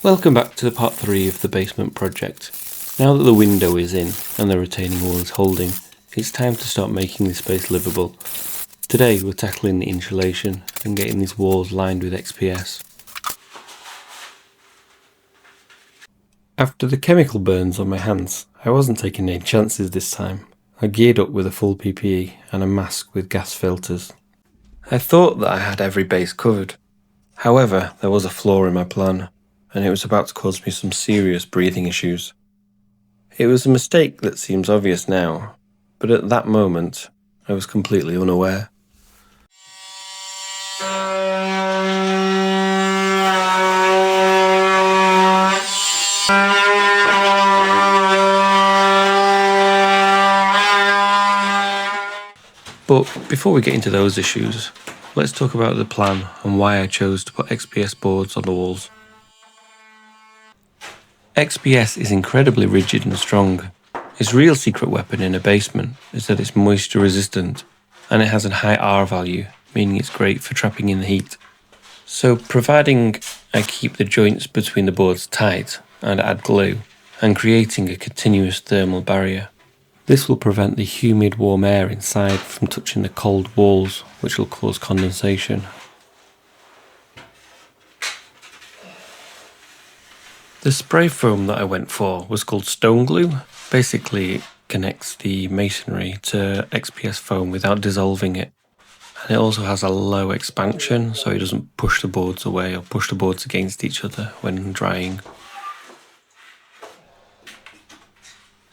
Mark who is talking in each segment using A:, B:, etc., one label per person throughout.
A: Welcome back to part 3 of the basement project. Now that the window is in and the retaining wall is holding, it's time to start making this space livable. Today we're tackling the insulation and getting these walls lined with XPS. After the chemical burns on my hands, I wasn't taking any chances this time. I geared up with a full PPE and a mask with gas filters. I thought that I had every base covered. However, there was a flaw in my plan, and it was about to cause me some serious breathing issues. It was a mistake that seems obvious now, but at that moment, I was completely unaware. But before we get into those issues, let's talk about the plan and why I chose to put XPS boards on the walls. XPS is incredibly rigid and strong. Its real secret weapon in a basement is that it's moisture resistant, and it has a high R value, meaning it's great for trapping in the heat. So providing I keep the joints between the boards tight and add glue, and creating a continuous thermal barrier. This will prevent the humid warm air inside from touching the cold walls, which will cause condensation. The spray foam that I went for was called stone glue. Basically, it connects the masonry to XPS foam without dissolving it. And it also has a low expansion, so it doesn't push the boards away or push the boards against each other when drying.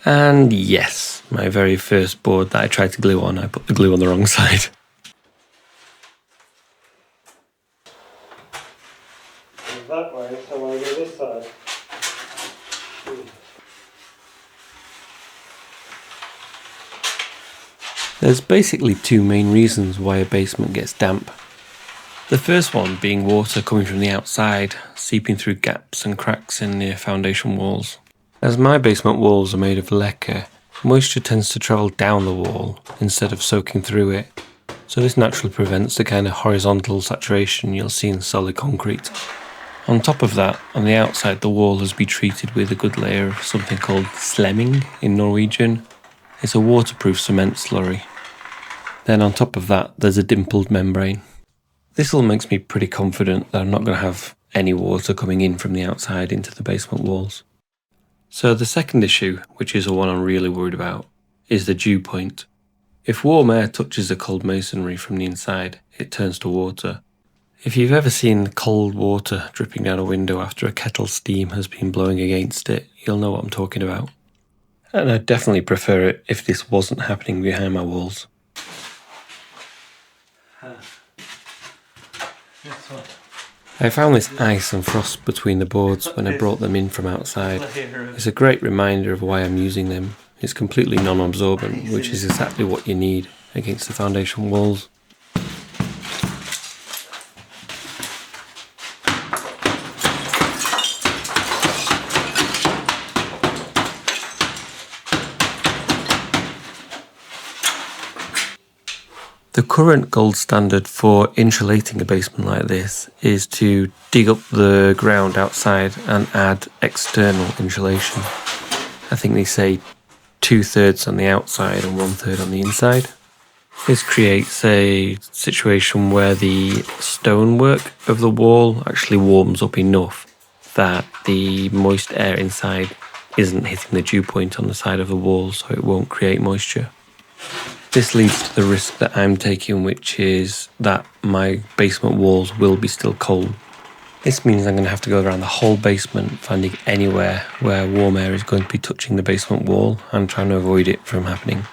A: And yes, my very first board that I tried to glue on, I put the glue on the wrong side.
B: That way, so I'll go this side.
A: There's basically two main reasons why a basement gets damp. The first one being water coming from the outside, seeping through gaps and cracks in the foundation walls. As my basement walls are made of Leca, moisture tends to travel down the wall instead of soaking through it, so this naturally prevents the kind of horizontal saturation you'll see in solid concrete. On top of that, on the outside the wall has been treated with a good layer of something called slemming in Norwegian. It's a waterproof cement slurry. Then on top of that there's a dimpled membrane. This all makes me pretty confident that I'm not going to have any water coming in from the outside into the basement walls. So the second issue, which is the one I'm really worried about, is the dew point. If warm air touches the cold masonry from the inside, it turns to water. If you've ever seen cold water dripping down a window after a kettle steam has been blowing against it, you'll know what I'm talking about. And I'd definitely prefer it if this wasn't happening behind my walls. I found this ice and frost between the boards when I brought them in from outside. It's a great reminder of why I'm using them. It's completely non-absorbent, which is exactly what you need against the foundation walls. The current gold standard for insulating a basement like this is to dig up the ground outside and add external insulation. I think they say 2/3 on the outside and 1/3 on the inside. This creates a situation where the stonework of the wall actually warms up enough that the moist air inside isn't hitting the dew point on the side of the wall, so it won't create moisture. This leads to the risk that I'm taking, which is that my basement walls will be still cold. This means I'm going to have to go around the whole basement, finding anywhere where warm air is going to be touching the basement wall and trying to avoid it from happening.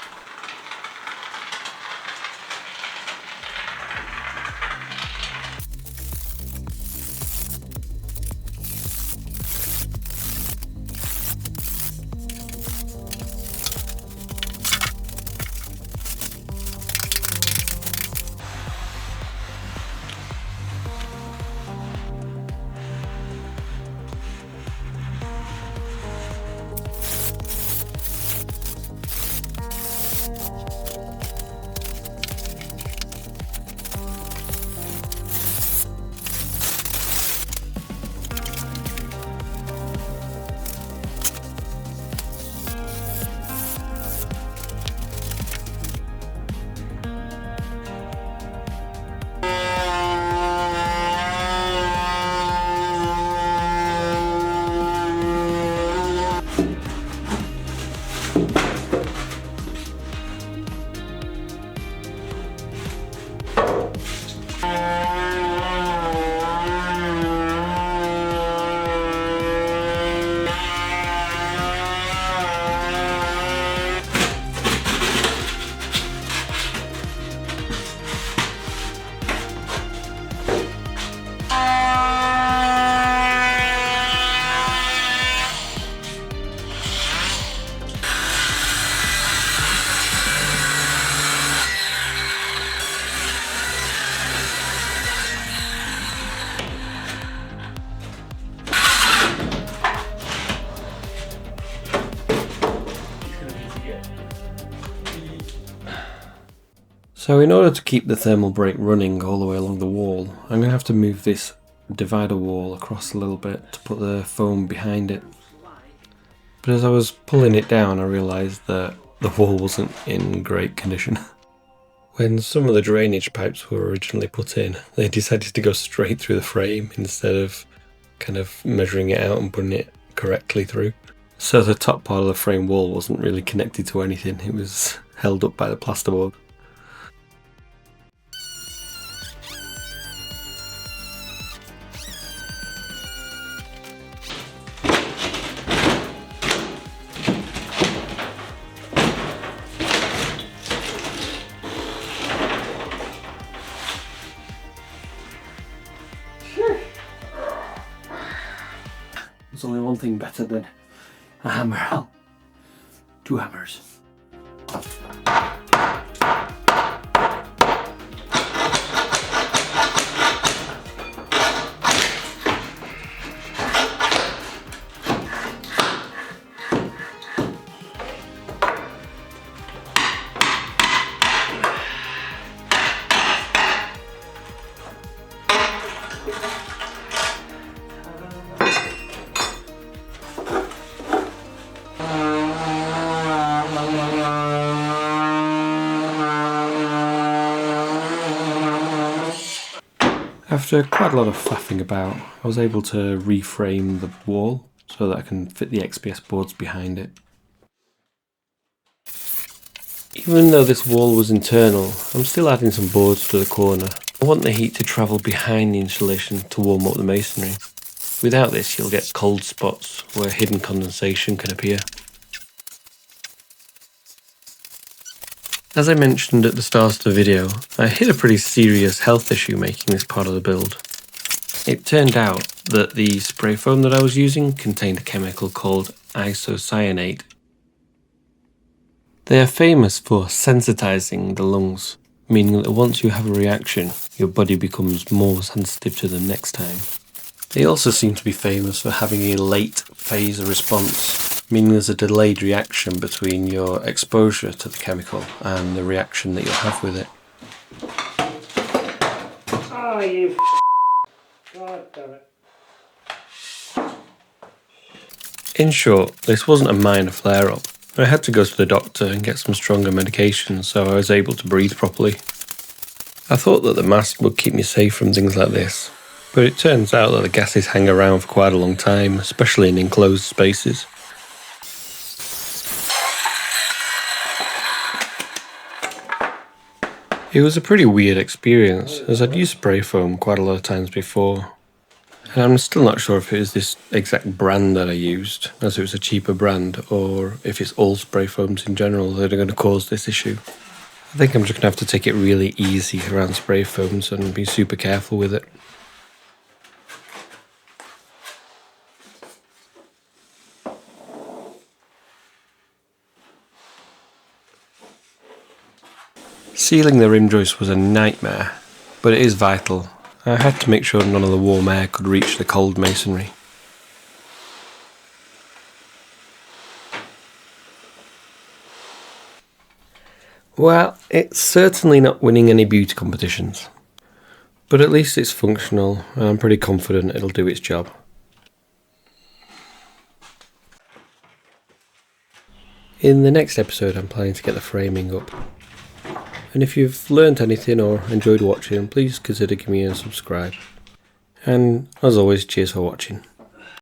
A: So in order to keep the thermal break running all the way along the wall, I'm going to have to move this divider wall across a little bit to put the foam behind it. But as I was pulling it down, I realised that the wall wasn't in great condition. When some of the drainage pipes were originally put in, they decided to go straight through the frame instead of kind of measuring it out and putting it correctly through. So the top part of the frame wall wasn't really connected to anything, it was held up by the plasterboard. There's only one thing better than a hammer. 2 hammers. After quite a lot of faffing about, I was able to reframe the wall so that I can fit the XPS boards behind it. Even though this wall was internal, I'm still adding some boards to the corner. I want the heat to travel behind the insulation to warm up the masonry. Without this, you'll get cold spots where hidden condensation can appear. As I mentioned at the start of the video, I hit a pretty serious health issue making this part of the build. It turned out that the spray foam that I was using contained a chemical called isocyanate. They are famous for sensitizing the lungs, meaning that once you have a reaction, your body becomes more sensitive to them next time. They also seem to be famous for having a late phase response, meaning there's a delayed reaction between your exposure to the chemical and the reaction that you'll have with it.
B: Oh, you God damn it.
A: In short, this wasn't a minor flare-up. I had to go to the doctor and get some stronger medication so I was able to breathe properly. I thought that the mask would keep me safe from things like this, but it turns out that the gases hang around for quite a long time, especially in enclosed spaces. It was a pretty weird experience, as I'd used spray foam quite a lot of times before. And I'm still not sure if it was this exact brand that I used, as it was a cheaper brand, or if it's all spray foams in general that are going to cause this issue. I think I'm just going to have to take it really easy around spray foams and be super careful with it. Sealing the rim joist was a nightmare, but it is vital. I had to make sure none of the warm air could reach the cold masonry. Well, it's certainly not winning any beauty competitions, but at least it's functional and I'm pretty confident it'll do its job. In the next episode I'm planning to get the framing up. And if you've learnt anything or enjoyed watching, please consider giving me a subscribe. And as always, cheers for watching.